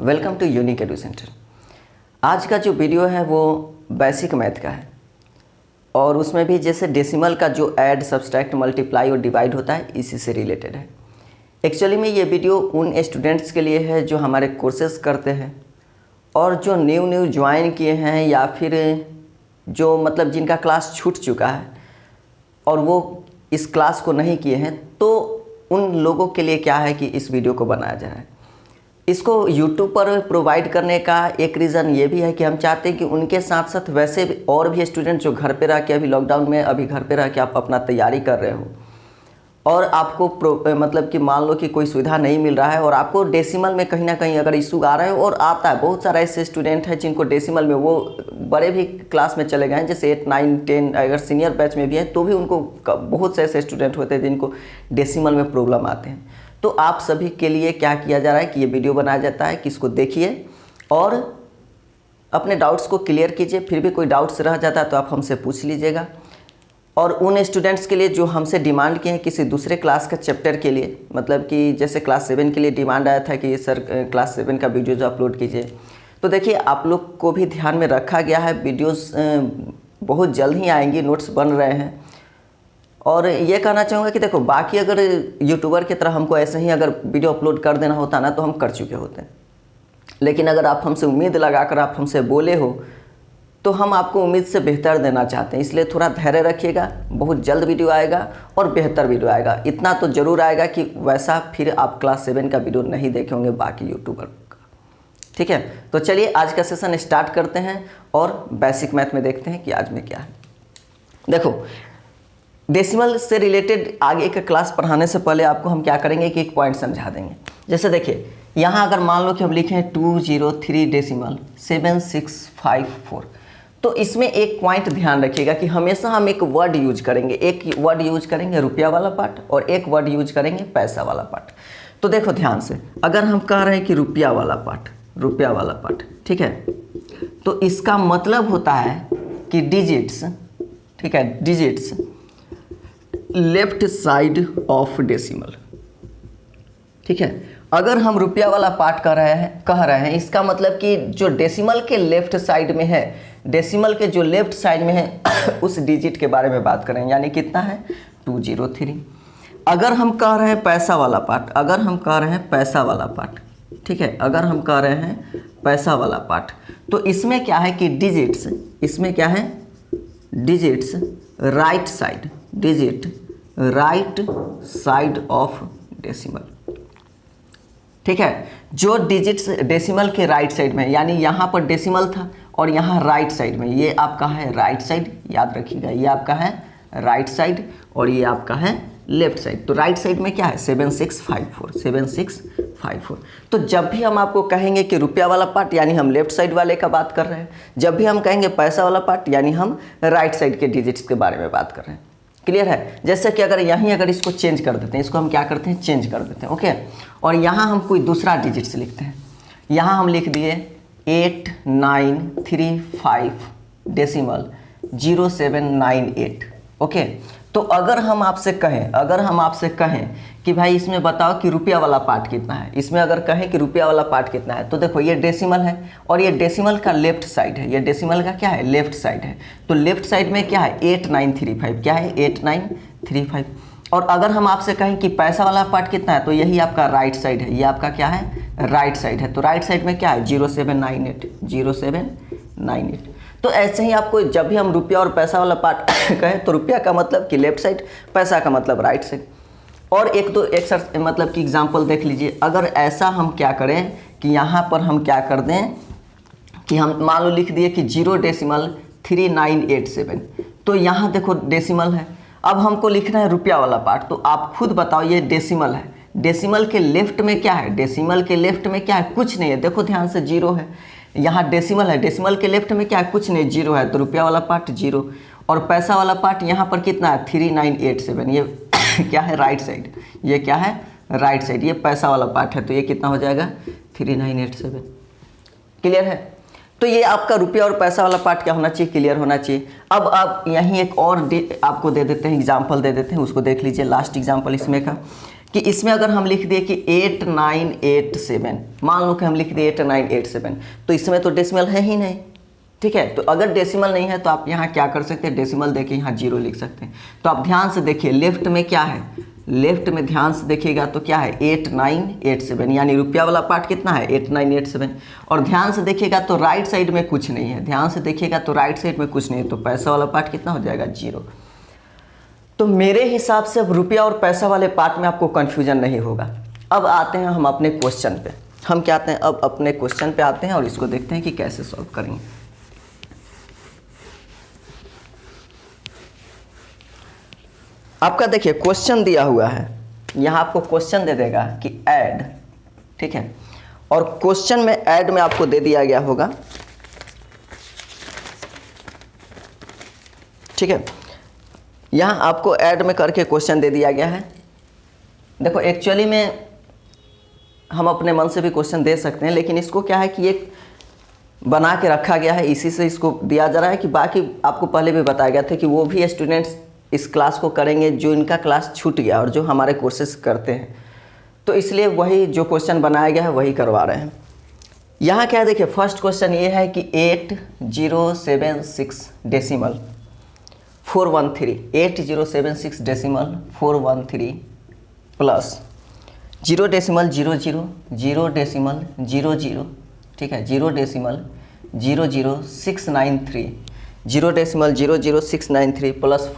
Welcome to unique edu centre. आज का जो वीडियो है वो बेसिक मैथ का है और उसमें भी जैसे डेसिमल का जो ऐड, सब्सट्रैक्ट, मल्टीप्लाई और डिवाइड होता है इसी से रिलेटेड है। एक्चुअली में ये वीडियो उन स्टूडेंट्स के लिए है जो हमारे कोर्सेज करते हैं और जो न्यू ज्वाइन किए हैं या फिर जो मतलब जिनका क्लास छूट चुका है और वो इस क्लास को नहीं किए हैं, तो उन लोगों के लिए क्या है कि इस वीडियो को बनाया जा रहा है। इसको YouTube पर प्रोवाइड करने का एक रीज़न ये भी है कि हम चाहते हैं कि उनके साथ साथ वैसे भी और भी स्टूडेंट जो घर पे रह के अभी लॉकडाउन में अभी घर पे रह के आप अपना तैयारी कर रहे हो और आपको मतलब कि मान लो कि कोई सुविधा नहीं मिल रहा है और आपको डेसिमल में कहीं ना कहीं अगर इशू आ रहा है और आता है, बहुत सारे ऐसे स्टूडेंट हैं जिनको डेसिमल में वो बड़े भी क्लास में चले गए हैं, जैसे 8, 9, 10 अगर सीनियर बैच में भी है तो भी उनको बहुत से ऐसे स्टूडेंट होते हैं जिनको डेसिमल में प्रॉब्लम आते हैं। तो आप सभी के लिए क्या किया जा रहा है कि ये वीडियो बनाया जाता है कि इसको देखिए और अपने डाउट्स को क्लियर कीजिए। फिर भी कोई डाउट्स रह जाता है तो आप हमसे पूछ लीजिएगा। और उन स्टूडेंट्स के लिए जो हमसे डिमांड किए हैं किसी दूसरे क्लास का चैप्टर के लिए, मतलब कि जैसे क्लास 7 के लिए डिमांड आया था कि सर क्लास 7 का वीडियो जो अपलोड कीजिए, तो देखिए आप लोग को भी ध्यान में रखा गया है। वीडियोस बहुत जल्द ही आएंगी, नोट्स बन रहे हैं। और ये कहना चाहूँगा कि देखो, बाकी अगर यूट्यूबर की तरह हमको ऐसे ही अगर वीडियो अपलोड कर देना होता ना तो हम कर चुके होते, लेकिन अगर आप हमसे उम्मीद लगाकर आप हमसे बोले हो तो हम आपको उम्मीद से बेहतर देना चाहते हैं। इसलिए थोड़ा धैर्य रखिएगा, बहुत जल्द वीडियो आएगा और बेहतर वीडियो आएगा। इतना तो ज़रूर आएगा कि वैसा फिर आप क्लास 7 का वीडियो नहीं देखे होंगे बाकी यूट्यूबर का। ठीक है, तो चलिए आज का सेशन स्टार्ट करते हैं और बेसिक मैथ में देखते हैं कि आज में क्या है। देखो, डेसिमल से रिलेटेड आगे का क्लास पढ़ाने से पहले आपको हम क्या करेंगे कि एक पॉइंट समझा देंगे। जैसे देखिए, यहाँ अगर मान लो कि हम लिखें 203.7654, तो इसमें एक पॉइंट ध्यान रखिएगा कि हमेशा हम एक वर्ड यूज करेंगे। एक वर्ड यूज करेंगे रुपया वाला पार्ट और एक वर्ड यूज करेंगे पैसा वाला पार्ट। तो देखो ध्यान से, अगर हम कह रहे हैं कि रुपया वाला पार्ट, ठीक है, तो इसका मतलब होता है कि डिजिट्स, ठीक है, digits left side of decimal. ठीक है, अगर हम रुपया वाला पार्ट कह रहे हैं इसका मतलब कि जो डेसिमल के लेफ्ट साइड में है, डेसिमल के जो लेफ्ट साइड में है उस डिजिट के बारे में बात करें, यानी कितना है 203। अगर हम कह रहे हैं पैसा वाला पार्ट, ठीक है, अगर हम कह रहे हैं पैसा वाला पार्ट, तो इसमें क्या है कि डिजिट्स, इसमें क्या है digits right side of decimal. ठीक है, जो डिजिट्स डेसिमल के राइट साइड में, यानी यहाँ पर डेसिमल था और यहाँ राइट साइड में, ये आपका है राइट साइड, याद रखिएगा, ये आपका है राइट साइड और ये आपका है लेफ्ट साइड। तो राइट साइड में क्या है 7654। तो जब भी हम आपको कहेंगे कि रुपया वाला पार्ट, यानी हम लेफ्ट साइड वाले का बात कर रहे हैं। जब भी हम कहेंगे पैसा वाला पार्ट, यानी हम राइट साइड के डिजिट्स के बारे में बात कर रहे हैं। क्लियर है? जैसे कि अगर इसको चेंज कर देते हैं, इसको हम क्या करते हैं, चेंज कर देते हैं, ओके। और यहाँ हम कोई दूसरा डिजिट्स लिखते हैं। यहाँ हम लिख दिए 8935.0798, ओके। तो अगर हम आपसे कहें कि भाई इसमें बताओ कि रुपया वाला पार्ट कितना है, इसमें अगर कहें कि रुपया वाला पार्ट कितना है, तो देखो ये डेसिमल है और ये डेसिमल का लेफ्ट साइड है, ये डेसिमल का क्या है, लेफ्ट साइड है। तो लेफ्ट साइड में क्या है 8935, क्या है 8935। और अगर हम आपसे कहें कि पैसा वाला पार्ट कितना है, तो यही आपका राइट साइड है, ये आपका क्या है राइट साइड है। तो राइट साइड में क्या है 0798। तो ऐसे ही आपको जब भी हम रुपया और पैसा वाला पार्ट कहें तो रुपया का मतलब कि लेफ्ट साइड, पैसा का मतलब राइट साइड। और एक मतलब कि एग्जांपल देख लीजिए। अगर ऐसा हम क्या करें कि यहाँ पर हम क्या कर दें कि हम मान लो लिख दिए कि 0.3987, तो यहाँ देखो डेसिमल है। अब हमको लिखना है रुपया वाला पार्ट, तो आप खुद बताओ, ये डेसिमल है, डेसिमल के लेफ्ट में क्या है, डेसिमल के लेफ्ट में क्या है, कुछ नहीं है। देखो ध्यान से, 0 है। यहाँ डेसिमल है, डेसिमल के लेफ्ट में क्या है, कुछ नहीं, 0 है। तो रुपया वाला पार्ट 0 और पैसा वाला पार्ट यहाँ पर कितना है 3987, ये क्या है राइट साइड, ये क्या है राइट साइड, ये पैसा वाला पार्ट है। तो ये कितना हो जाएगा 3987। क्लियर है? तो ये आपका रुपया और पैसा वाला पार्ट क्या होना चाहिए, क्लियर होना चाहिए। अब आप यहीं एक और आपको दे देते हैं, एग्जाम्पल दे देते हैं, उसको देख लीजिए। लास्ट एग्जाम्पल इसमें का कि इसमें अगर हम लिख दिए कि 8987, मान लो कि हम लिख दिए 8987, तो इसमें तो डेसिमल है ही नहीं, ठीक है। तो अगर डेसिमल नहीं है तो आप यहाँ क्या कर सकते हैं, डेसिमल देके यहाँ 0 लिख सकते हैं। तो आप ध्यान से देखिए लेफ्ट में क्या है, लेफ्ट में ध्यान से देखिएगा तो क्या है 8987, यानी रुपया वाला पार्ट कितना है 8987। और ध्यान से देखिएगा तो राइट साइड में कुछ नहीं है, ध्यान से देखिएगा तो राइट साइड में कुछ नहीं है, तो पैसा वाला पार्ट कितना हो जाएगा 0। तो मेरे हिसाब से अब रुपया और पैसा वाले पार्ट में आपको कन्फ्यूजन नहीं होगा। अब आते हैं हम अपने क्वेश्चन पे, हम क्या आते हैं अब अपने क्वेश्चन पे आते हैं और इसको देखते हैं कि कैसे सॉल्व करेंगे। आपका देखिए क्वेश्चन दिया हुआ है, यहाँ आपको क्वेश्चन दे देगा कि ऐड, ठीक है। और क्वेश्चन में ऐड में आपको दे दिया गया होगा, ठीक है। यहाँ आपको ऐड में करके क्वेश्चन दे दिया गया है। देखो एक्चुअली में हम अपने मन से भी क्वेश्चन दे सकते हैं, लेकिन इसको क्या है कि एक बना के रखा गया है, इसी से इसको दिया जा रहा है। कि बाकी आपको पहले भी बताया गया था कि वो भी स्टूडेंट्स इस क्लास को करेंगे जो इनका क्लास छूट गया और जो हमारे कोर्सेज करते हैं, तो इसलिए वही जो क्वेश्चन बनाया गया है वही करवा रहे हैं। यहाँ क्या है देखिए, फर्स्ट क्वेश्चन ये है कि 8076 decimal 413, 8076 decimal 413 plus 0 decimal 00, 0 decimal 00, ठीक है, 0 डेसिमल 00693, 0 डेसिमल 00693 प्लस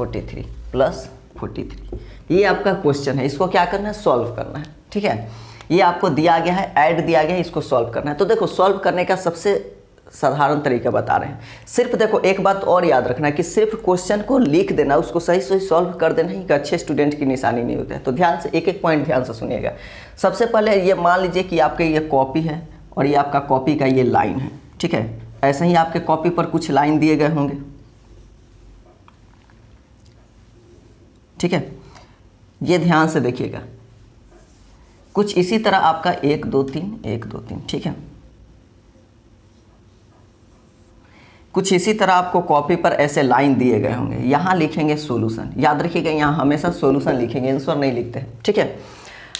43। ये आपका क्वेश्चन है, इसको क्या करना है, सॉल्व करना है, ठीक है। ये आपको दिया गया है, ऐड दिया गया है, इसको सॉल्व करना है। तो देखो सॉल्व करने का सबसे साधारण तरीका बता रहे हैं। सिर्फ देखो एक बात और याद रखना है कि सिर्फ क्वेश्चन को लिख देना, उसको सही सही सॉल्व कर देना ही एक अच्छे स्टूडेंट की निशानी नहीं होता है। तो ध्यान से एक एक पॉइंट ध्यान से सुनिएगा। सबसे पहले ये मान लीजिए कि आपके ये कॉपी है और ये आपका कॉपी का ये लाइन है, ठीक है। ऐसे ही आपके कॉपी पर कुछ लाइन दिए गए होंगे, ठीक है। ये ध्यान से देखिएगा, कुछ इसी तरह आपका 1 2 3 1 2 3, ठीक है। कुछ इसी तरह आपको कॉपी पर ऐसे लाइन दिए गए होंगे। यहाँ लिखेंगे सॉल्यूशन, याद रखिएगा यहाँ हमेशा सॉल्यूशन लिखेंगे, आंसर नहीं लिखते हैं, ठीक है।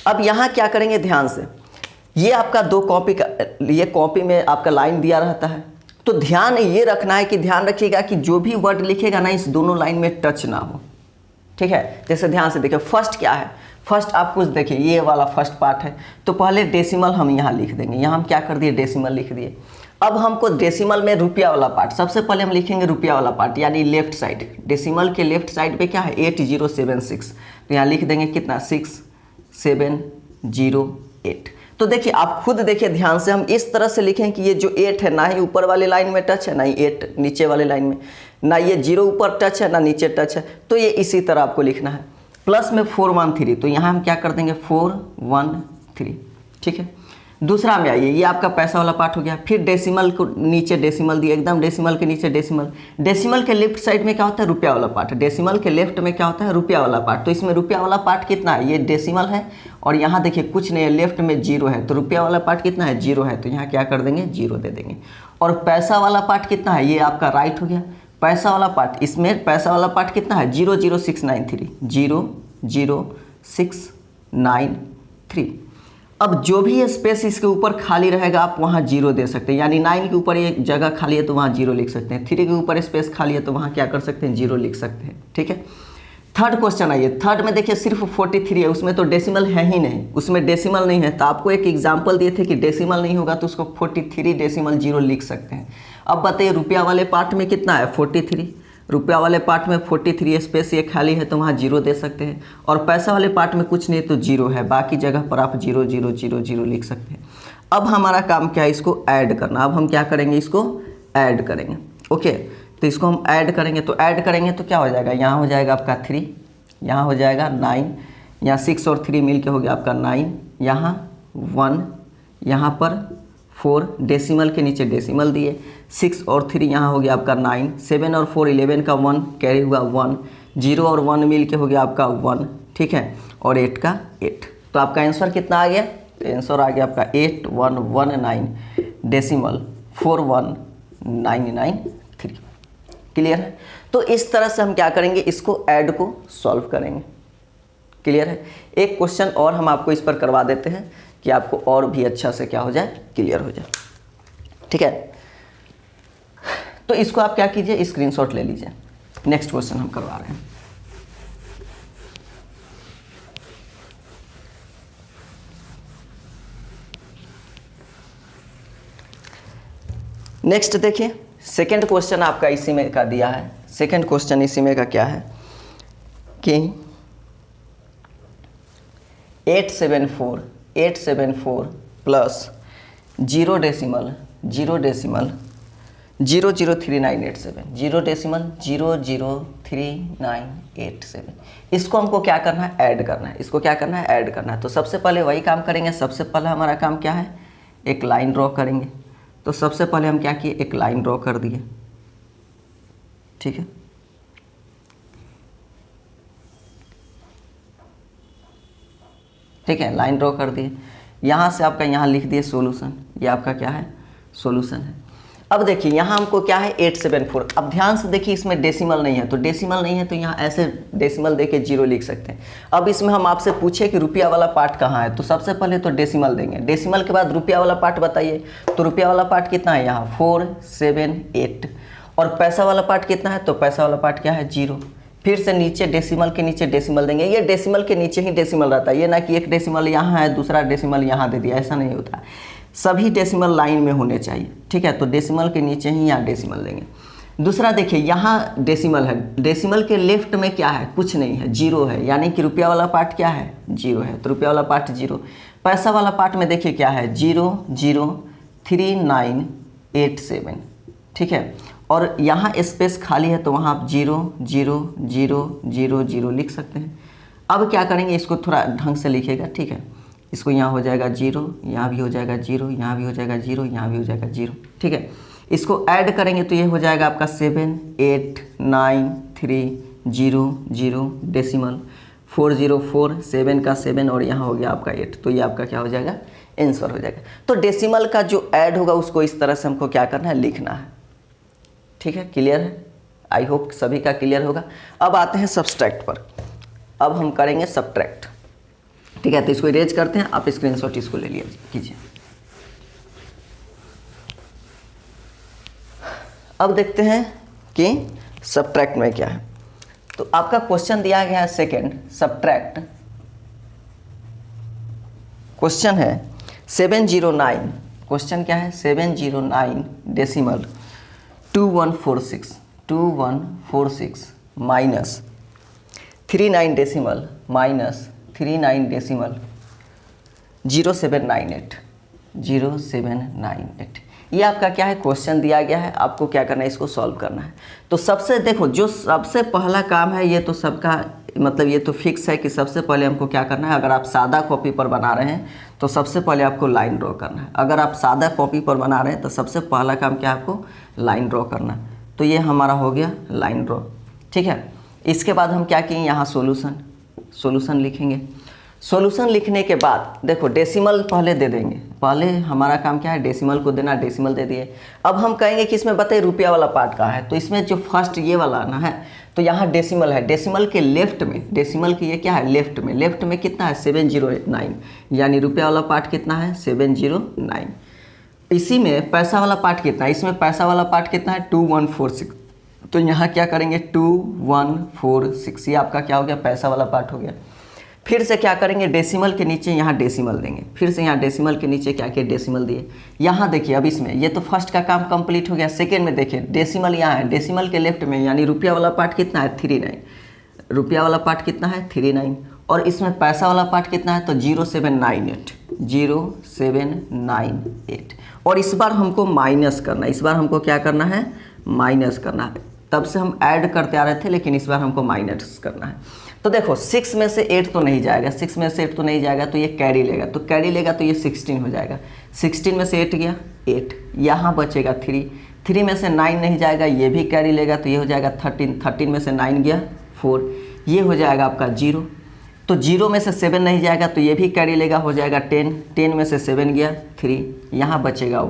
अब यहाँ क्या करेंगे ध्यान से, ये आपका 2 कॉपी का, ये कॉपी में आपका लाइन दिया रहता है। तो ध्यान ये रखना है कि ध्यान रखिएगा कि जो भी वर्ड लिखेगा ना इस दोनों लाइन में टच ना हो, ठीक है। जैसे ध्यान से देखिए फर्स्ट क्या है, फर्स्ट आप कुछ देखिए ये वाला फर्स्ट पार्ट है, तो पहले डेसिमल हम यहाँ लिख देंगे। यहाँ हम क्या कर दिए, डेसिमल लिख दिए। अब हमको डेसिमल में रुपया वाला पार्ट, सबसे पहले हम लिखेंगे रुपया वाला पार्ट, यानी लेफ्ट साइड। डेसिमल के लेफ्ट साइड पे क्या है 8076, तो यहाँ लिख देंगे कितना 6708। तो देखिए आप खुद देखिए ध्यान से, हम इस तरह से लिखें कि ये जो 8 है ना ही ऊपर वाले लाइन में टच है, ना ही 8 नीचे वाले लाइन में, ना ये 0 ऊपर टच है ना नीचे टच है, तो ये इसी तरह आपको लिखना है। प्लस में 413, तो यहाँ हम क्या कर देंगे 413, ठीक है। दूसरा में आइए, ये आपका पैसा वाला पार्ट हो गया। फिर डेसिमल को नीचे डेसिमल दिए, एकदम डेसिमल के नीचे डेसिमल। डेसिमल के लेफ्ट साइड में क्या होता है, रुपया वाला पार्ट। डेसिमल के लेफ्ट में क्या होता है, रुपया वाला पार्ट। तो इसमें रुपया वाला पार्ट कितना है, ये डेसिमल है और यहाँ देखिए कुछ नहीं है, लेफ्ट में 0 है, तो रुपया वाला पार्ट कितना है 0 है, तो यहाँ क्या कर देंगे 0 दे देंगे। और पैसा वाला पार्ट कितना है, ये आपका राइट हो गया। पैसा वाला पार्ट, इसमें पैसा वाला पार्ट कितना है 00693, 00693। अब जो भी स्पेस इसके ऊपर खाली रहेगा आप वहाँ 0 दे सकते हैं, यानी 9 के ऊपर एक जगह खाली है तो वहाँ 0 लिख सकते हैं। 3 के ऊपर स्पेस खाली है तो वहाँ क्या कर सकते हैं 0 लिख सकते हैं, ठीक है। थर्ड क्वेश्चन आइए, थर्ड में देखिए सिर्फ 43 है, उसमें तो डेसिमल है ही नहीं, उसमें डेसिमल नहीं है। तो आपको एक एग्जाम्पल दिए थे कि डेसिमल नहीं होगा तो उसको 43 डेसिमल 0 लिख सकते हैं। अब बताइए रुपया वाले पार्ट में कितना है 43, रुपया वाले पार्ट में 43 स्पेस ये खाली है तो वहाँ 0 दे सकते हैं। और पैसा वाले पार्ट में कुछ नहीं तो 0 है, बाकी जगह पर आप 0 0 0 0 लिख सकते हैं। अब हमारा काम क्या है, इसको ऐड करना। अब हम क्या करेंगे, इसको ऐड करेंगे, ओके। तो इसको हम ऐड करेंगे, तो ऐड करेंगे तो क्या हो जाएगा, यहाँ हो जाएगा आपका 3, यहाँ हो जाएगा 9, यहाँ 6 और 3 मिल के हो गया आपका 9, यहाँ 1, यहाँ पर 4, डेसिमल के नीचे डेसिमल दिए, 6 और 3 यहाँ हो गया आपका 9, 7 और 4 11 का 1 कैरी हुआ 1, 0 और 1 मिल के हो गया आपका 1, ठीक है, और 8 का 8। तो आपका आंसर कितना आ गया, तो आंसर आ गया आपका 8119 डेसिमल 41993। क्लियर है। तो इस तरह से हम क्या करेंगे, इसको ऐड को सॉल्व करेंगे। क्लियर है। एक क्वेश्चन और हम आपको इस पर करवा देते हैं कि आपको और भी अच्छा से क्या हो जाए, क्लियर हो जाए। ठीक है, तो इसको आप क्या कीजिए, स्क्रीनशॉट ले लीजिए। नेक्स्ट क्वेश्चन हम करवा रहे हैं। नेक्स्ट देखिए, सेकंड क्वेश्चन आपका इसी में का दिया है। सेकंड क्वेश्चन इसी में का क्या है कि 874 प्लस 0.003987 0.003987 इसको हमको क्या करना है, ऐड करना है। इसको क्या करना है, ऐड करना है। तो सबसे पहले वही काम करेंगे। सबसे पहले हमारा काम क्या है, एक लाइन ड्रॉ करेंगे। तो सबसे पहले हम क्या किए, एक लाइन ड्रॉ कर दिए। ठीक है, ठीक है, लाइन ड्रॉ कर दिए। यहाँ से आपका यहाँ लिख दिए सॉल्यूशन। ये आपका क्या है, सॉल्यूशन है। अब देखिए यहाँ हमको क्या है 874। अब ध्यान से देखिए, इसमें डेसिमल नहीं है, तो डेसिमल नहीं है तो यहाँ ऐसे डेसिमल देके 0 लिख सकते हैं। अब इसमें हम आपसे पूछे कि रुपया वाला पार्ट कहाँ है, तो सबसे पहले तो डेसिमल देंगे। डेसिमल के बाद रुपया वाला पार्ट बताइए। तो रुपया वाला पार्ट कितना है, यहाँ 478। और पैसा वाला पार्ट कितना है, तो पैसा वाला पार्ट क्या है, 0। फिर से नीचे डेसिमल के नीचे डेसिमल देंगे। ये डेसिमल के नीचे ही डेसिमल रहता है, ये ना कि एक डेसिमल यहाँ है दूसरा डेसिमल यहाँ दे दिया, ऐसा नहीं होता। सभी डेसिमल लाइन में होने चाहिए। ठीक है, तो डेसिमल के नीचे ही यहाँ डेसिमल देंगे। दूसरा देखिए, यहाँ डेसिमल है, डेसिमल के लेफ्ट में क्या है, कुछ नहीं है, 0 है, यानी कि रुपया वाला पार्ट क्या है, 0 है। तो रुपया वाला पार्ट 0। पैसा वाला पार्ट में देखिए क्या है, 0.003987। ठीक है, और यहाँ स्पेस खाली है तो वहाँ आप 0.0000 लिख सकते हैं। अब क्या करेंगे, इसको थोड़ा ढंग से लिखिएगा। ठीक है, इसको यहाँ हो जाएगा 0, यहाँ भी हो जाएगा 0, यहाँ भी हो जाएगा 0, यहाँ भी हो जाएगा 0। ठीक है, इसको ऐड करेंगे तो ये हो जाएगा आपका 78930 डेसिमल 404 7 का 7 और यहाँ हो गया आपका 8। तो ये आपका क्या हो जाएगा, आंसर हो जाएगा। तो डेसिमल का जो ऐड होगा उसको इस तरह से हमको क्या करना है, लिखना है। ठीक है, क्लियर है। आई होप सभी का क्लियर होगा। अब आते हैं सब्सट्रैक्ट पर। अब हम करेंगे सब्ट्रैक्ट। ठीक है, तो इसको इरेज करते हैं। आप स्क्रीनशॉट इसको ले लिया कीजिए। अब देखते हैं कि सब्ट्रैक्ट में क्या है। तो आपका क्वेश्चन दिया गया है सेकंड सब्ट्रैक्ट। क्वेश्चन है 709। क्वेश्चन क्या है, 709 decimal 2146 minus 39 decimal minus 39 decimal 0798। ये आपका क्या है, क्वेश्चन दिया गया है। आपको क्या करना है, इसको सॉल्व करना है। तो सबसे देखो, जो सबसे पहला काम है, ये तो सबका मतलब ये तो फिक्स है कि सबसे पहले हमको क्या करना है। अगर आप सादा कॉपी पर बना रहे हैं तो सबसे पहले आपको लाइन ड्रॉ करना है। अगर आप सादा कॉपी पर बना रहे हैं तो सबसे पहला काम क्या है, आपको लाइन ड्रॉ करना है। तो ये हमारा हो गया लाइन ड्रॉ। ठीक है, इसके बाद हम क्या किए, यहाँ सॉल्यूशन लिखेंगे। सॉल्यूशन लिखने के बाद देखो डेसिमल पहले दे देंगे। पहले हमारा काम क्या है, डेसिमल को देना, डेसिमल दे दिए। अब हम कहेंगे कि इसमें बताइए रुपया वाला पार्ट कहाँ है। तो इसमें जो फर्स्ट ये वाला ना है, तो यहाँ डेसिमल है। डेसिमल के लेफ्ट में, डेसिमल की ये क्या है, लेफ्ट में कितना है, 709, यानी रुपया वाला पार्ट कितना है, 709। इसी में पैसा वाला पार्ट कितना है, इसमें पैसा वाला पार्ट कितना है, 2146। तो यहाँ क्या करेंगे, 2146। ये आपका क्या हो गया, पैसा वाला पार्ट हो गया। फिर से क्या करेंगे, डेसिमल के नीचे यहाँ डेसिमल देंगे। फिर से यहाँ डेसिमल के नीचे क्या किया, डेसिमल दिए। यहाँ देखिए, अब इसमें ये तो फर्स्ट का काम कंप्लीट हो गया। सेकेंड में देखिए डेसिमल यहाँ है, डेसिमल के लेफ्ट में, यानी रुपया वाला पार्ट कितना है, 39। रुपया वाला पार्ट कितना है, 39। और इसमें पैसा वाला पार्ट कितना है, तो 0798। और इस बार हमको माइनस करना है। इस बार हमको क्या करना है, माइनस करना है। तब से हम ऐड करते आ रहे थे, लेकिन इस बार हमको माइनस करना है। तो देखो 6 में से 8 तो नहीं जाएगा, 6 में से 8 तो नहीं जाएगा, तो ये कैरी लेगा। तो कैरी लेगा तो ये 16 हो जाएगा। 16 में से 8 गया 8, यहाँ बचेगा 3 में से 9 नहीं जाएगा, ये भी कैरी लेगा, तो ये हो जाएगा 13 में से 9 गया 4, ये हो जाएगा आपका 0। तो 0 में से 7 नहीं जाएगा, तो ये भी कैरी लेगा, हो जाएगा 10 में से 7 गया 3, यहाँ बचेगा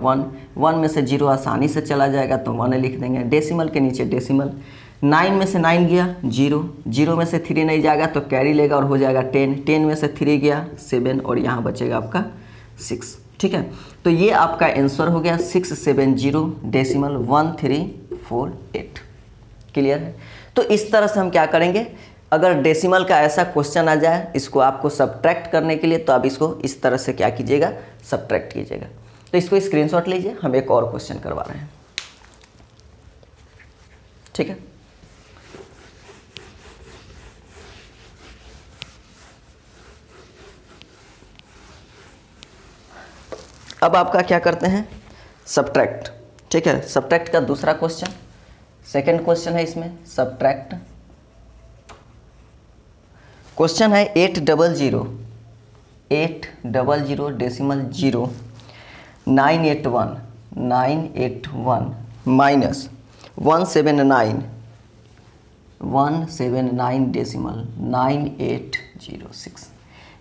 1 में से 0 आसानी से चला जाएगा, तो 1 लिख देंगे। डेसिमल के नीचे डेसिमल, 9 में से 9 गया 0, 0 में से 3 नहीं जाएगा तो कैरी लेगा और हो जाएगा 10, 10 में से 3 गया 7 और यहाँ बचेगा आपका 6। ठीक है, तो ये आपका आंसर हो गया 670.1348। क्लियर है। तो इस तरह से हम क्या करेंगे, अगर डेसिमल का ऐसा क्वेश्चन आ जाए इसको आपको सब्ट्रैक्ट करने के लिए, तो आप इसको इस तरह से क्या कीजिएगा, सब्ट्रैक्ट कीजिएगा। तो इसको स्क्रीनशॉट लीजिए, हम एक और क्वेश्चन करवा रहे हैं। ठीक है, अब आपका क्या करते हैं, सब्ट्रैक्ट। ठीक है, सब्ट्रैक्ट का दूसरा क्वेश्चन, सेकंड क्वेश्चन है इसमें सब्ट्रैक्ट। क्वेश्चन है 800 डेसिमल 0 981 माइनस 179 डेसिमल 9806।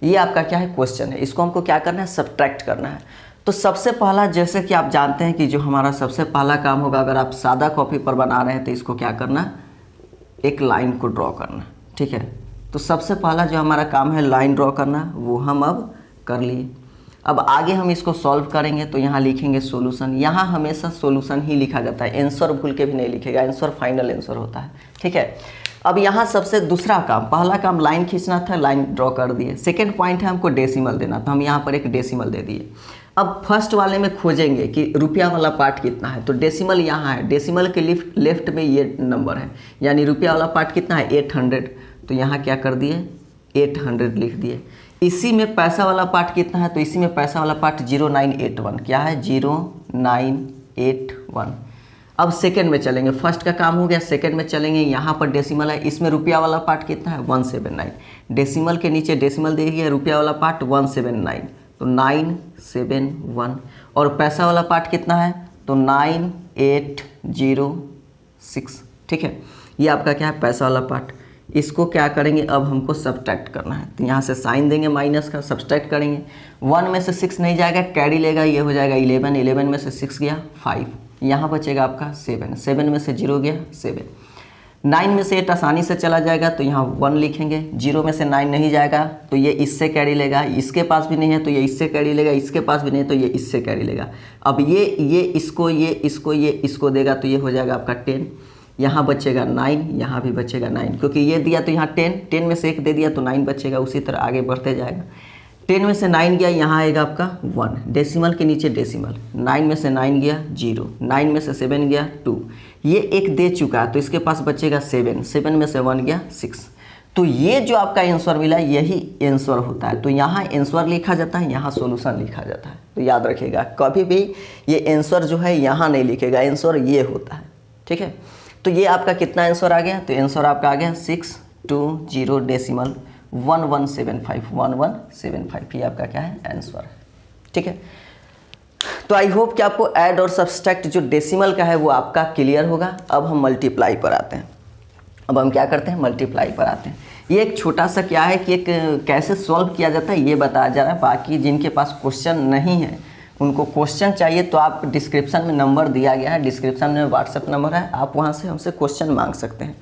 ये आपका क्या है, क्वेश्चन है। इसको हमको क्या करना है, सब्ट्रैक्ट करना है। तो सबसे पहला, जैसे कि आप जानते हैं कि जो हमारा सबसे पहला काम होगा, अगर आप सादा कॉपी पर बना रहे हैं तो इसको क्या करना, एक लाइन को ड्रॉ करना। ठीक है, तो सबसे पहला जो हमारा काम है लाइन ड्रॉ करना, वो हम अब कर लिए। अब आगे हम इसको सॉल्व करेंगे तो यहाँ लिखेंगे सॉल्यूशन। यहाँ हमेशा सॉल्यूशन ही लिखा जाता है, आंसर भूल के भी नहीं लिखेगा, आंसर फाइनल आंसर होता है। ठीक है, अब यहाँ सबसे दूसरा काम, पहला काम लाइन खींचना था, लाइन ड्रॉ कर दिए। सेकेंड पॉइंट है हमको डेसिमल देना, तो हम यहाँ पर एक डेसिमल दे दिए। अब फर्स्ट वाले में खोजेंगे कि रुपया वाला पार्ट कितना है, तो डेसिमल यहाँ है, डेसिमल के लेफ्ट में ये नंबर है, यानी रुपया वाला पार्ट कितना है 800, तो यहाँ क्या कर दिए 800 लिख दिए। इसी में पैसा वाला पार्ट कितना है, तो इसी में पैसा वाला पार्ट 0981, क्या है 0981। अब सेकंड में चलेंगे, फर्स्ट का काम हो गया, सेकंड में चलेंगे, यहाँ पर डेसिमल है, इसमें रुपया वाला पार्ट कितना है 179, डेसिमल के नीचे डेसिमल दे दिया, रुपया वाला पार्ट 179 तो 971, और पैसा वाला पार्ट कितना है तो 9806। ठीक है, ये आपका क्या है पैसा वाला पार्ट। इसको क्या करेंगे, अब हमको सब्ट्रैक्ट करना है, तो यहाँ से साइन देंगे माइनस का, सब्ट्रैक्ट करेंगे। 1 में से 6 नहीं जाएगा, कैरी लेगा, ये हो जाएगा 11, 11 में से 6 गया 5, यहाँ बचेगा आपका 7, 7 में से 0 गया 7, 9 में से 8 आसानी से चला जाएगा, तो यहाँ 1 लिखेंगे। 0 में से 9 नहीं जाएगा तो ये इससे कैरी लेगा, इसके पास भी नहीं है तो ये इससे कैरी लेगा, इसके पास भी नहीं है तो ये इससे कैरी लेगा। अब ये इसको देगा, तो ये हो जाएगा आपका 10, यहाँ बचेगा 9, यहाँ भी बचेगा 9, क्योंकि ये दिया तो यहाँ 10 में से 1 दे दिया तो 9 बचेगा। उसी तरह आगे बढ़ते जाएगा, 10 में से 9 गया, यहाँ आएगा आपका 1, डेसिमल के नीचे डेसिमल, 9 में से 9 गया 0, 9 में से 7 गया 2, ये एक दे चुका है तो इसके पास बचेगा 7, 7 में से 1 गया 6। तो ये जो आपका आंसर मिला यही आंसर होता है। तो यहाँ आंसर लिखा जाता है, यहाँ सॉल्यूशन लिखा जाता है। तो याद रखिएगा, कभी भी ये आंसर जो है यहाँ नहीं लिखेगा, आंसर ये होता है। ठीक है, तो ये आपका कितना आंसर आ गया, तो आंसर आपका आ गया 620 डेसिमल 1175, ये आपका क्या है आंसर है। ठीक है, तो आई होप कि आपको ऐड और सब्सट्रैक्ट जो डेसिमल का है वो आपका क्लियर होगा। अब हम मल्टीप्लाई पर आते हैं। अब हम क्या करते हैं, मल्टीप्लाई पर आते हैं। ये एक छोटा सा क्या है कि एक कैसे सॉल्व किया जाता है ये बताया जा रहा है। बाकी जिनके पास क्वेश्चन नहीं है, उनको क्वेश्चन चाहिए तो आप डिस्क्रिप्शन में नंबर दिया गया है, डिस्क्रिप्शन में व्हाट्सएप नंबर है, आप वहाँ से हमसे क्वेश्चन मांग सकते हैं।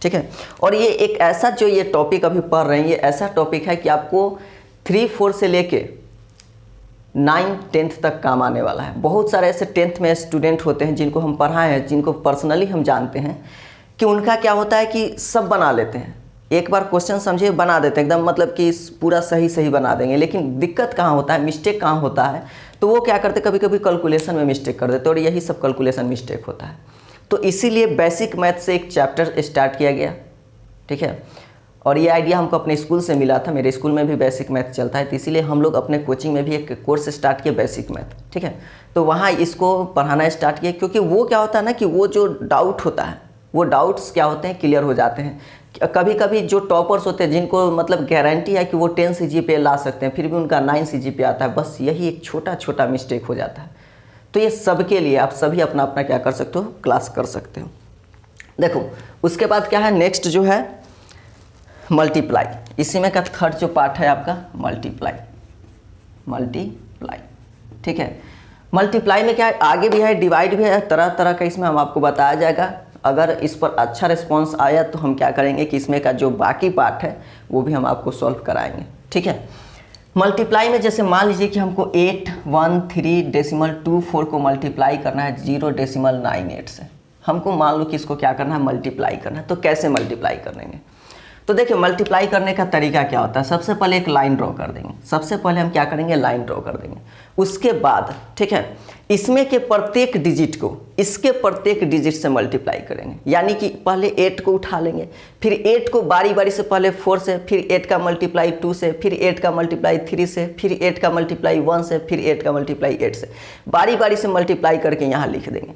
ठीक है, और ये एक ऐसा जो ये टॉपिक अभी पढ़ रहे हैं, ये ऐसा टॉपिक है कि आपको 3-4 से लेके 9-10 तक काम आने वाला है। बहुत सारे ऐसे 10th में स्टूडेंट होते हैं जिनको हम पढ़ाए हैं, जिनको पर्सनली हम जानते हैं कि उनका क्या होता है कि सब बना लेते हैं, एक बार क्वेश्चन समझिए बना देते हैं एकदम, मतलब कि पूरा सही बना देंगे। लेकिन दिक्कत कहाँ होता है, मिस्टेक कहाँ होता है, तो वो क्या करते, कभी कभी कैलकुलेशन में मिस्टेक कर देते, और यही सब कैलकुलेशन मिस्टेक होता है। तो इसीलिए बेसिक मैथ से एक चैप्टर स्टार्ट किया गया। ठीक है, और ये आइडिया हमको अपने स्कूल से मिला था, मेरे स्कूल में भी बेसिक मैथ चलता है, तो इसीलिए हम लोग अपने कोचिंग में भी एक कोर्स स्टार्ट किया बेसिक मैथ। ठीक है, तो वहाँ इसको पढ़ाना स्टार्ट किया, क्योंकि वो क्या होता है ना कि वो जो डाउट होता है, वो डाउट्स क्या होते हैं, क्लियर हो जाते हैं। कभी कभी जो टॉपर्स होते हैं, जिनको मतलब गारंटी है कि वो 10 CGPA ला सकते हैं, फिर भी उनका 9 CGPA आता है, बस यही एक छोटा मिस्टेक हो जाता है। तो ये सबके लिए आप सभी अपना अपना क्या कर सकते हो, क्लास कर सकते हो। देखो उसके बाद क्या है, नेक्स्ट जो है मल्टीप्लाई। इसी में का थर्ड जो पार्ट है आपका मल्टीप्लाई। ठीक है, मल्टीप्लाई में क्या है, आगे भी है, डिवाइड भी है, तरह तरह का इसमें हम आपको बताया जाएगा। अगर इस पर अच्छा रिस्पॉन्स आया तो हम क्या करेंगे कि इसमें का जो बाकी पार्ट है वो भी हम आपको सॉल्व कराएंगे। ठीक है, मल्टीप्लाई में जैसे मान लीजिए कि हमको 813.24 को मल्टीप्लाई करना है 0.98 से। हमको मान लो कि इसको क्या करना है, मल्टीप्लाई करना है। तो कैसे मल्टीप्लाई करेंगे? तो देखिए मल्टीप्लाई करने का तरीका क्या होता है, सबसे पहले एक लाइन ड्रॉ कर देंगे। सबसे पहले हम क्या करेंगे, लाइन ड्रॉ कर देंगे। उसके बाद ठीक है, इसमें के प्रत्येक डिजिट को इसके प्रत्येक डिजिट से मल्टीप्लाई करेंगे। यानी कि पहले 8 को उठा लेंगे, फिर 8 को बारी बारी से पहले 4 से, फिर 8 का मल्टीप्लाई 2 से, फिर 8 का मल्टीप्लाई 3 से, फिर 8 का मल्टीप्लाई 1 से, फिर 8 का मल्टीप्लाई 8 से, बारी बारी से मल्टीप्लाई करके यहाँ लिख देंगे।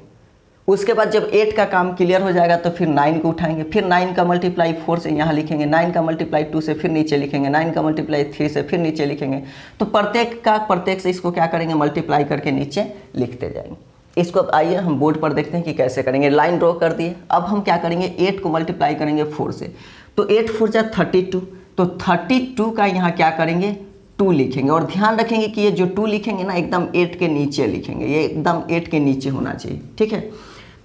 उसके बाद जब 8 का काम क्लियर हो जाएगा तो फिर 9 को उठाएंगे, फिर 9 का मल्टीप्लाई 4 से यहाँ लिखेंगे, 9 का मल्टीप्लाई 2 से फिर नीचे लिखेंगे, 9 का मल्टीप्लाई 3 से फिर नीचे लिखेंगे। तो प्रत्येक से इसको क्या करेंगे, मल्टीप्लाई करके नीचे लिखते जाएंगे। इसको अब आइए हम बोर्ड पर देखते हैं कि कैसे करेंगे। लाइन ड्रॉ कर दिए। अब हम क्या करेंगे, 8 को मल्टीप्लाई करेंगे 4 से, तो 8 4 जा 32, तो 32 का यहाँ क्या करेंगे, 2 लिखेंगे। और ध्यान रखेंगे कि ये जो 2 लिखेंगे ना एकदम 8 के नीचे लिखेंगे, ये एकदम 8 के नीचे होना चाहिए। ठीक है,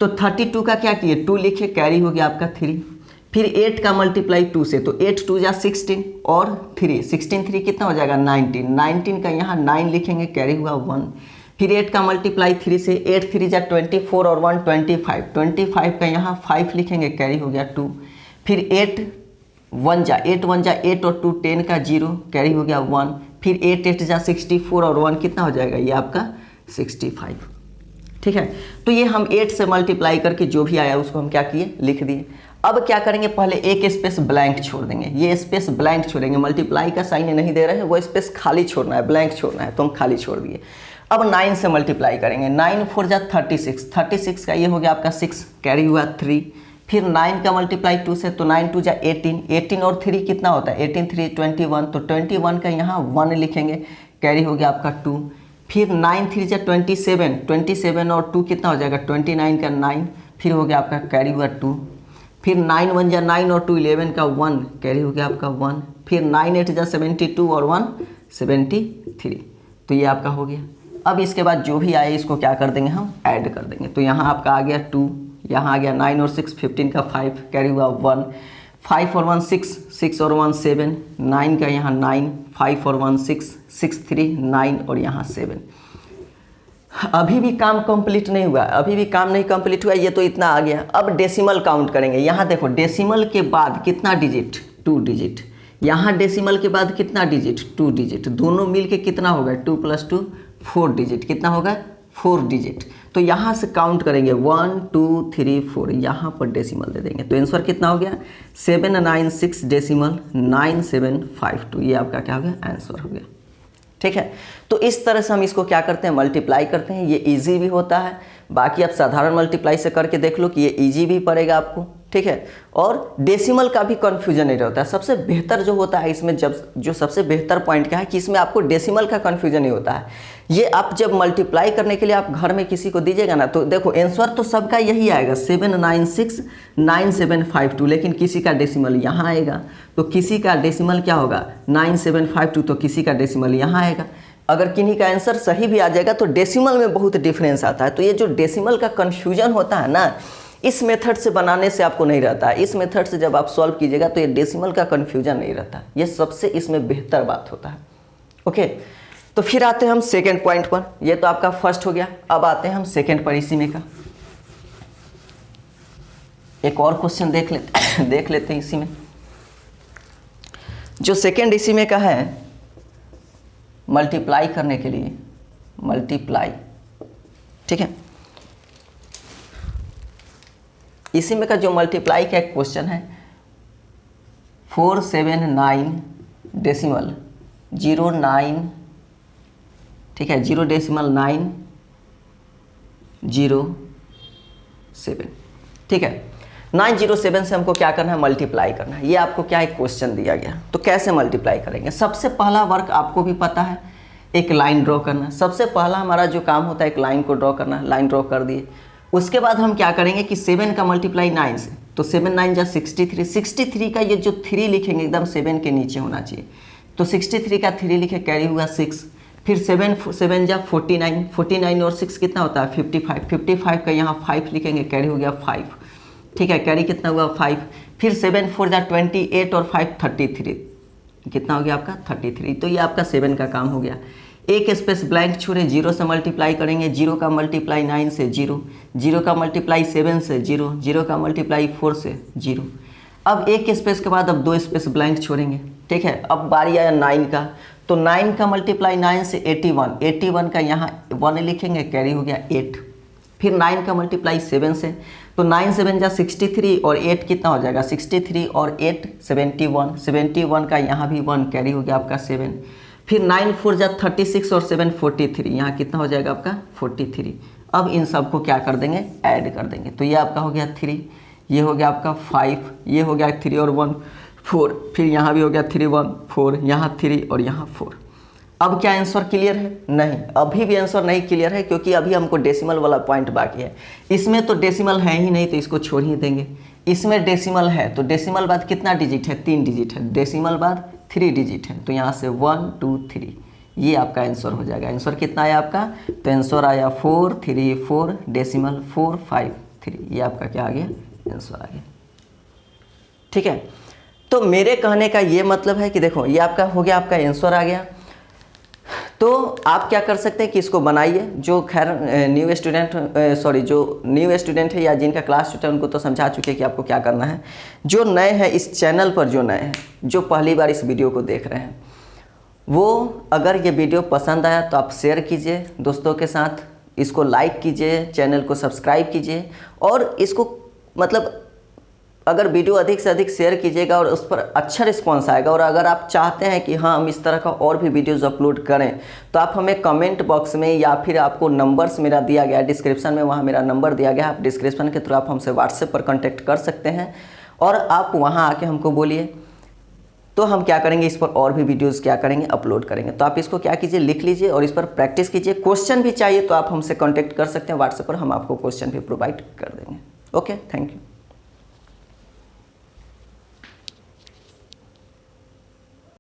तो 32 का क्या किए, 2 लिखे, कैरी हो गया आपका 3। फिर 8 का मल्टीप्लाई 2 से, तो 8 2 जा 16 और 3, 16 3 कितना हो जाएगा 19, 19 का यहाँ 9 लिखेंगे, कैरी हुआ 1। फिर 8 का मल्टीप्लाई 3 से, 8 3 जा 24 और 1 25, 25 का यहाँ 5 लिखेंगे, कैरी हो गया 2। फिर 8 1 जा 8 और 2 10 का 0, कैरी हो गया 1। फिर 8 8 जा 64 और 1 कितना हो जाएगा, ये आपका 65। ठीक है, तो ये हम 8 से मल्टीप्लाई करके जो भी आया उसको हम क्या किए, लिख दिए। अब क्या करेंगे, पहले एक स्पेस ब्लैंक छोड़ देंगे। ये स्पेस ब्लैंक छोड़ेंगे, मल्टीप्लाई का साइन नहीं दे रहे हैं, वो स्पेस खाली छोड़ना है, ब्लैंक छोड़ना है, तो हम खाली छोड़ दिए। अब 9 से मल्टीप्लाई करेंगे, 9 4 जा 36, 36 का ये हो गया आपका 6, कैरी हुआ 3। फिर 9 का मल्टीप्लाई 2 से, तो 9 2 जा 18, 18 और 3 कितना होता है, 18 3 21, तो 21 का यहाँ 1 लिखेंगे, कैरी हो गया आपका 2। फिर 9 3 जा 27, 27 और 2 कितना हो जाएगा, 29 का 9, फिर हो गया आपका कैरी हुआ 2। फिर 9 1 जा 9 और 2 11 का 1, कैरी हो गया आपका 1। फिर 9 8 जा 72 और 1 73, तो ये आपका हो गया। अब इसके बाद जो भी आए इसको क्या कर देंगे, हम ऐड कर देंगे। तो यहाँ आपका आ गया 2, यहाँ आ गया 9 और 6 15 का 5, कैरी हुआ 1। 5 और 1 6, 6 और 1 7, 9 का यहाँ 9, 5 और 1 6, 6 3 9 और यहाँ 7। अभी भी काम कंप्लीट नहीं हुआ, अभी भी काम नहीं कंप्लीट हुआ, ये तो इतना आ गया। अब डेसिमल काउंट करेंगे। यहाँ देखो डेसिमल के बाद कितना डिजिट, 2 डिजिट। यहाँ डेसिमल के बाद कितना डिजिट, 2 डिजिट। दोनों मिल के कितना होगा, 2 + 2 4 डिजिट। कितना होगा, 4 डिजिट। तो यहाँ से काउंट करेंगे 1 2 3 4, यहाँ पर डेसिमल दे देंगे। तो आंसर कितना हो गया, 796.9752। ये आपका क्या हो गया, आंसर हो गया। ठीक है, तो इस तरह से हम इसको क्या करते हैं, मल्टीप्लाई करते हैं। ये इजी भी होता है, बाकी आप साधारण मल्टीप्लाई से करके देख लो कि ये इजी भी पड़ेगा आपको। ठीक है, और डेसिमल का भी कन्फ्यूजन नहीं रहता है। सबसे बेहतर जो होता है इसमें, जो सबसे बेहतर पॉइंट क्या है कि इसमें आपको डेसिमल का कन्फ्यूजन नहीं होता है। ये आप जब मल्टीप्लाई करने के लिए आप घर में किसी को दीजिएगा ना, तो देखो आंसर तो सबका यही आएगा 7969752, लेकिन किसी का डेसिमल यहाँ आएगा, तो किसी का डेसिमल क्या होगा 9752, तो किसी का डेसिमल यहाँ आएगा। अगर किन्हीं का आंसर सही भी आ जाएगा तो डेसिमल में बहुत डिफरेंस आता है। तो ये जो डेसिमल का कन्फ्यूजन होता है ना, इस मेथड से बनाने से आपको नहीं रहता है। इस मेथड से जब आप सॉल्व कीजिएगा तो ये डेसिमल का कन्फ्यूजन नहीं रहता। ये सबसे इसमें बेहतर बात होता है। ओके, तो फिर आते हैं हम सेकेंड पॉइंट पर। ये तो आपका फर्स्ट हो गया। अब आते हैं हम सेकेंड पर। इसी में का एक और क्वेश्चन देख लेते हैं इसी में। जो सेकेंड इसी में का है, मल्टीप्लाई करने के लिए, मल्टीप्लाई। ठीक है, इसी में का जो मल्टीप्लाई का एक क्वेश्चन है, 479.09, ठीक है, 0.907। ठीक है, 907 से हमको क्या करना है, मल्टीप्लाई करना है। ये आपको क्या एक क्वेश्चन दिया गया, तो कैसे मल्टीप्लाई करेंगे। सबसे पहला वर्क आपको भी पता है, एक लाइन ड्रॉ करना। सबसे पहला हमारा जो काम होता है एक लाइन को ड्रॉ करना। लाइन ड्रॉ कर दिए, उसके बाद हम क्या करेंगे कि 7 का मल्टीप्लाई 9 से, तो 7 9 जा 63, 63 का ये जो 3 लिखेंगे एकदम 7 के नीचे होना चाहिए। तो 63 का 3 लिखे, कैरी हुआ 6। फिर 7 7 जा 49, 49 और 6 कितना होता है 55, 55 का यहाँ 5 लिखेंगे, कैरी हो गया 5। ठीक है, कैरी कितना हुआ 5, फिर 7 4 जा 28 और 5 33, कितना हो गया आपका 33। तो ये आपका 7 का काम हो गया। एक स्पेस ब्लैंक छोड़े, 0 से मल्टीप्लाई करेंगे, 0 का मल्टीप्लाई 9 से 0, 0 का मल्टीप्लाई 7 से 0, 0 का मल्टीप्लाई 4 से 0। अब एक स्पेस के बाद अब 2 स्पेस ब्लैंक छोड़ेंगे, ठीक है। अब बारी आया 9 का, तो 9 का मल्टीप्लाई 9 से 81, 81 का यहाँ 1 लिखेंगे, कैरी हो गया 8। फिर 9 का मल्टीप्लाई 7 से, तो 9 7 जा 63 और 8 कितना हो जाएगा 63 और 8 71, 71 का यहाँ भी 1, कैरी हो गया आपका 7। फिर 9 4 जा 36 और 7 43, यहाँ कितना हो जाएगा आपका 43। अब इन सबको क्या कर देंगे, ऐड कर देंगे। तो ये आपका हो गया 3, ये हो गया आपका 5, ये हो गया 3 और 1 4, फिर यहाँ भी हो गया 3 1 4, यहाँ 3 और यहाँ 4। अब क्या आंसर क्लियर है? नहीं, अभी भी आंसर नहीं क्लियर है, क्योंकि अभी हमको डेसिमल वाला पॉइंट बाकी है। इसमें तो डेसिमल है ही नहीं, तो इसको छोड़ ही देंगे। इसमें डेसिमल है, तो डेसिमल बाद कितना डिजिट है, 3 डिजिट है, डेसिमल बाद 3 डिजिट है, तो यहाँ से 1 2 3, ये आपका आंसर हो जाएगा। आंसर कितना आया आपका, तो आंसर आया 4 3 4 डेसिमल 4 5 3, ये आपका क्या आ गया, आंसर आ गया। ठीक है, तो मेरे कहने का ये मतलब है कि देखो ये आपका हो गया, आपका आंसर आ गया। तो आप क्या कर सकते हैं कि इसको बनाइए। जो खैर न्यू स्टूडेंट है या जिनका क्लास छूटा है उनको तो समझा चुके हैं कि आपको क्या करना है। जो नए हैं इस चैनल पर, जो नए हैं, जो पहली बार इस वीडियो को देख रहे हैं, वो अगर ये वीडियो पसंद आया तो आप शेयर कीजिए दोस्तों के साथ, इसको लाइक कीजिए, चैनल को सब्सक्राइब कीजिए, और इसको मतलब अगर वीडियो अधिक से अधिक शेयर कीजिएगा और उस पर अच्छा रिस्पांस आएगा। और अगर आप चाहते हैं कि हाँ हम इस तरह का और भी वीडियोस अपलोड करें, तो आप हमें कमेंट बॉक्स में, या फिर आपको नंबर्स मेरा दिया गया है डिस्क्रिप्शन में, वहाँ मेरा नंबर दिया गया है, आप डिस्क्रिप्शन के थ्रू आप हमसे व्हाट्सएप पर कॉन्टैक्ट कर सकते हैं और आप वहाँ आके हमको बोलिए, तो हम क्या करेंगे, इस पर और भी वीडियोज़ क्या करेंगे, अपलोड करेंगे। तो आप इसको क्या कीजिए, लिख लीजिए और इस पर प्रैक्टिस कीजिए। क्वेश्चन भी चाहिए तो आप हमसे कॉन्टैक्ट कर सकते हैं व्हाट्सएप पर, हम आपको क्वेश्चन भी प्रोवाइड कर देंगे। Okay, thank you.